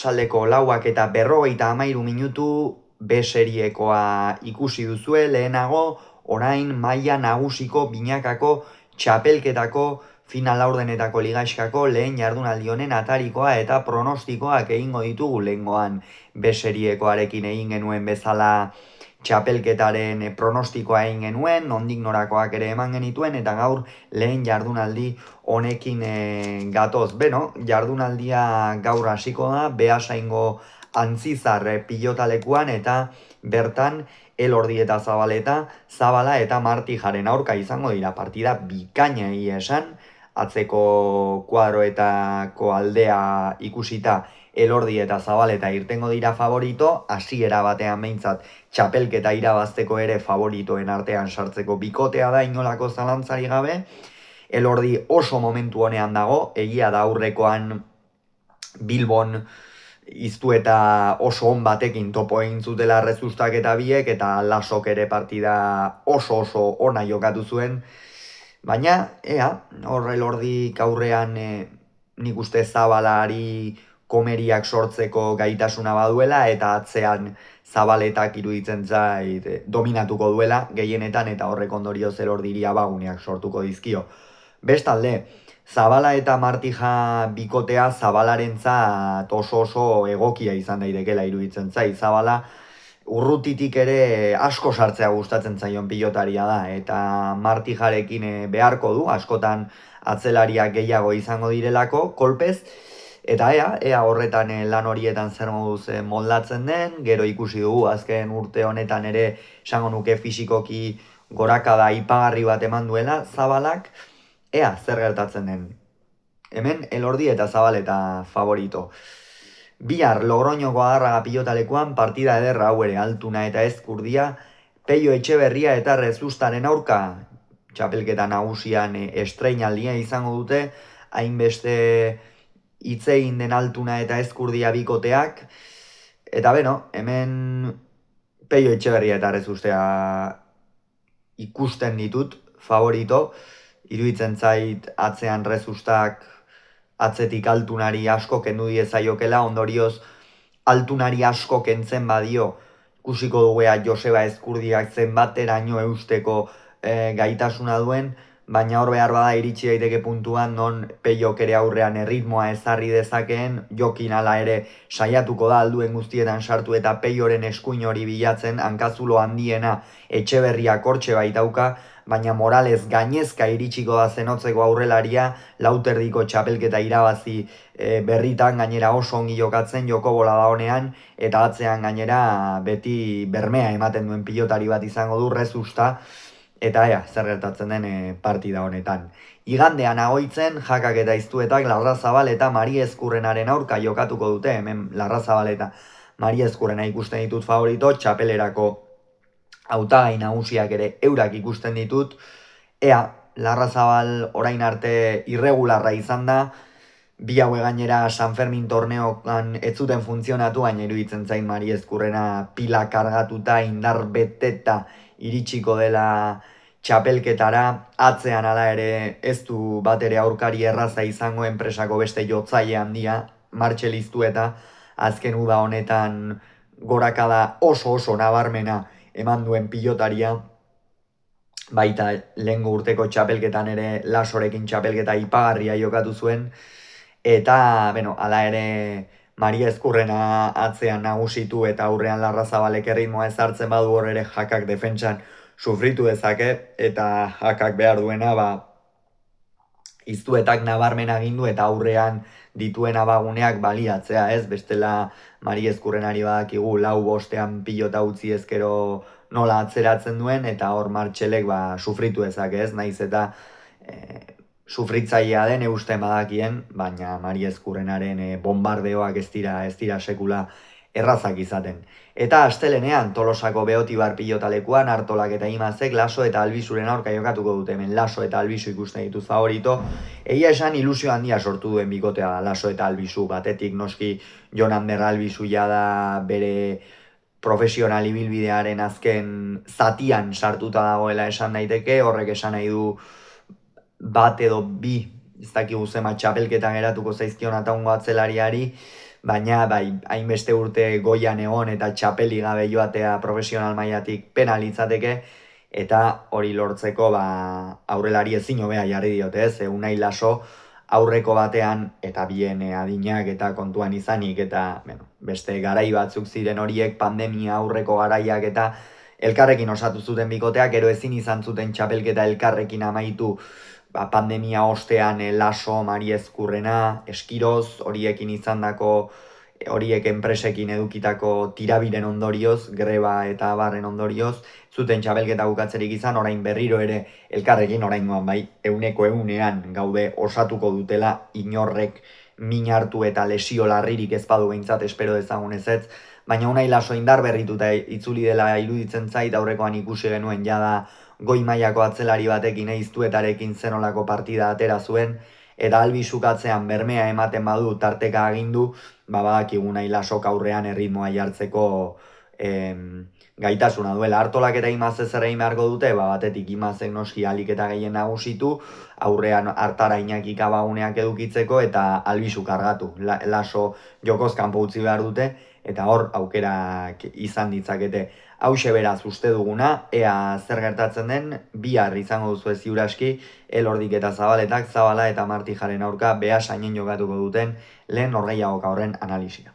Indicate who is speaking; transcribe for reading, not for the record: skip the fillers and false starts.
Speaker 1: Arratsaldeko 4:53 minutu B seriekoa ikusi duzue lehenago, orain maila nagusiko binakako txapelketako final laurdenetako ligaxkako lehen jardunaldi honen atarikoa eta pronostikoak egingo ditugu. Lehengoan B seriekoarekin egin genuen bezala txapelketaren pronostikoa egin genuen, nondik norakoak ere eman genituen, eta gaur lehen jardunaldi honekin gatoz. Beno, jardunaldia gaur hasiko da, Beasaingo Antzizar pilotalekuan, eta bertan Elordi eta Zabala eta Martijaren aurka izango dira. Partida bikaina egia esan, atzeko kuadroetako aldea ikusita Elordi eta Zabaleta irtengo dira favorito, hasiera batean behintzat txapelketa irabazteko ere favoritoen artean sartzeko bikotea da, inolako zalantzari gabe. Elordi oso momentu honean dago, egia da aurrekoan Bilbon iztu eta oso on batekin topo egin zutela Rezustak eta biek, eta Lasok ere partida oso ona jokatu zuen. Baina, hor Elordi aurrean nik uste Zabalari komeriak sortzeko gaitasuna baduela, eta atzean Zabaletak iruditzen zait dominatuko duela gehienetan, eta horrek ondorioz Elordiri abaguneak sortuko dizkio. Bestalde, Zabala eta Martija bikotea Zabalarentzat oso egokia izan daitekela iruditzen zait. Zabala urrutitik ere asko sartzea gustatzen zaion pilotaria da, eta Martijarekin beharko du, askotan atzelariak gehiago izango direlako, kolpez, eta ea horretan lan horietan zer moduz moldatzen den. Gero ikusi dugu azken urte honetan ere esango nuke fisikoki gorakada ipagarri bat eman duela Zabalak. Ea zer gertatzen den. Hemen Elordi eta Zabaleta favorito. Bihar Logroñoko Adarraga pilotalekuan partida ederra hau ere, Altuna eta Ezkurdia, Peio Etxeberria eta Rezustaren aurka. Txapelketa nagusian estreinaldia izango dute, hainbeste hitz egin den Altuna eta Ezkurdia bikoteak. Eta beno, hemen Peio Etxeberria eta Rezustea ikusten ditut favorito. Iruditzen zait atzean Rezustak atzetik Altunari asko kendu diezaiokela, ondorioz Altunari asko kentzen badio, ikusiko duguea Joseba Ezkurdiak zenbateraino eusteko gaitasuna duen, baina hor behar bada iritsi daiteke puntuan non Peiok ere aurrean erritmoa ezarri dezakeen, Jokin ala ere saiatuko da alduen guztietan sartu eta Peioren eskuin hori bilatzen, hankazulo handiena Etxeberriak hortxe baitauka, baina Morales gainezka iritsiko da zenotzeko aurrelaria, lauterdiko txapelketa irabazi berritan, gainera oso ongi jokatzen, joko bola da honean, eta atzean gainera beti bermea ematen duen pilotari bat izango du Rezusta, eta zer gertatzen den partida honetan. Igandean agoitzen, Jakak eta Iztuetak Larrazabal eta Mari Ezkurrenaren aurka jokatuko dute, hemen Larrazabal eta Mari Ezkurrena ikusten ditut favorito, txapelerako hautagai nagusiak ere eurak ikusten ditut. Larrazabal orain arte irregularra izan da, bi haue gainera San Fermin torneokan ez zuten funtzionatu, baina iruditzen zain Mari Ezkurrena pila kargatuta, indar beteta iritsiko dela txapelketara. Atzean ala ere ez du bat ere aurkari erraza izango, enpresako beste jotzaile handia, Martxel Iztueta, azken uda honetan gorakada oso nabarmena eman duen pilotaria, baita lehengo urteko txapelketan ere Lasorekin txapelketa ipagarria jokatu zuen, eta hala ere Maria Ezkurrena atzean nagusitu eta aurrean Larrazabalek erritmoa ezartzen badu, hor ere Jakak defentsan sufritu dezake, eta Jakak behar duena Iztuetak nabarmena gindu eta aurrean dituen abaguneak baliatzea, ez? Bestela Mari Ezkurrenari badakigu 4-5 pilota utzi ezkero nola atzeratzen duen, eta hor Martxelek sufritu dezake, ez? Naiz eta sufritzailea den eusten badakien, baina Mari Ezkurrenaren bombardeoak ez dira sekula errazak izaten. Eta astelenean Tolosako Beotibar pilotalekuan Artolak eta Imazek Laso eta Albizuren aurka jokatuko dute. Hemen Laso eta Albizu ikusten ditut favorito. Egia esan ilusio handia sortu duen bikotea da Laso eta Albizu. Batetik noski Jon Ander Albizu da bere profesional ibilbidearen azken zatian sartuta dagoela esan daiteke. Horrek esan nahi du bat edo bi, ez dakigu zema txapelketan geratuko zaizkion ataungo atzelariari, baina bai, hainbeste urte goian egon eta txapeli gabe joatea profesional mailatik pena litzateke, eta hori lortzeko aurrelari ezin hobea jarri diote, ez? Unai Laso aurreko batean eta bien adinak eta kontuan izanik eta beste garai batzuk ziren horiek pandemia aurreko garaiak eta elkarrekin osatu zuten bikoteak, gero ezin izan zuten txapelketa elkarrekin amaitu pandemia ostean Laso, Mari Ezkurrena, Eskiroz, horiekin izandako horiek enpresekin edukitako tirabiren ondorioz, greba eta barren ondorioz, zuten txapelketa bukatzerik izan, orain berriro ere elkarrekin, oraingoan bai, 100%ean gaude osatuko dutela, inorrek min hartu eta lesio larririk ez badu behintzat espero dezagun ezetz, baina Unai Laso indar berrituta itzuli dela iruditzen zait, aurrekoan ikusi genuen jada goi mailako atzelari batekin eiztuetarekin zenolako partida atera zuen, eta albizukatzean bermea ematen badu tarteka agindu, badakigu Unai Lasok aurrean erritmoa jartzeko gaitasuna duela. Artolak eta Imazek zer egin beharko dute, batetik Imazek noski ahalik eta gehien nagusitu, aurrean Artara Iñaki Kabaguneak edukitzeko eta albizu kargatu. Laso jokoz kanpo utzi behar dute, eta hor aukerak izan ditzakete. Hauxe beraz uste duguna, ea zer gertatzen den, bihar izango duzu ziur aski, Elordik eta Zabaletak, Zabala eta Martijaren aurka behasainen jokatuko duten lehen norgehiagoka horren analisia.